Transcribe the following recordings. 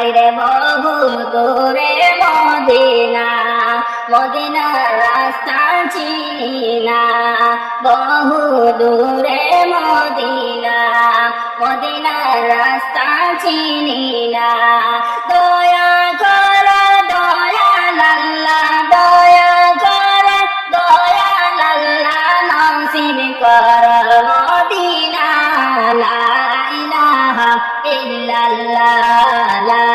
বাইরে বহু দূরে মদিনা, মদিনার রাস্তা চিনি না। বহু দূরে মদিনা, মদিনার রাস্তা চিনি না। দয়া কর দয়াল আল্লাহ, দয়া কর দয়াল আল্লাহ, নসিব কর মদিনা। লা ইলাহা ইল্লাল্লাহ, লা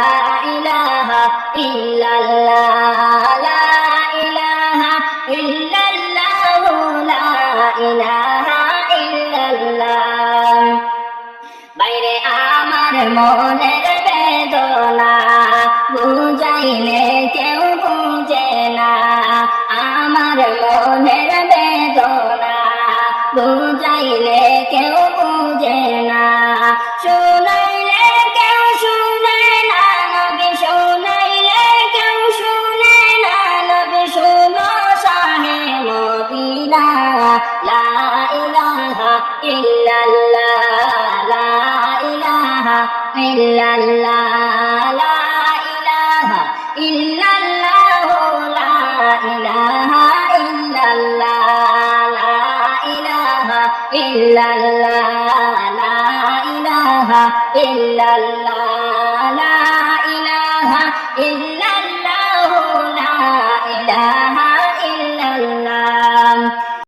ইলাহা ইল্লাল্লাহ, লা ইলাহা ইল্লাল্লাহ, লা ইলাহা ইল্লাল্লাহ। বাইরে আমার মনের বেদনা, বুঝাইলে কেউ বুঝে না। আমার মনের বেদনা, বুঝাইলে কেউ বুঝে না। শুনাইলে কেউ শুনে না, নবী শুনাইলে কেউ শুনে না। নবী শুনো শাহে মদিনা। লা ইলাহা ইল্লাল্লাহ, লা ইলাহা ইল্লাল্লাহ, লা ইলাহা ইল্লাল্লাহ, লা ইলাহা ইল্লাল্লাহ, লা ইলাহা ইল্লাল্লাহ, লা ইলাহা ইল্লাল্লাহ, লা ইলাহা ইল্লাল্লাহ।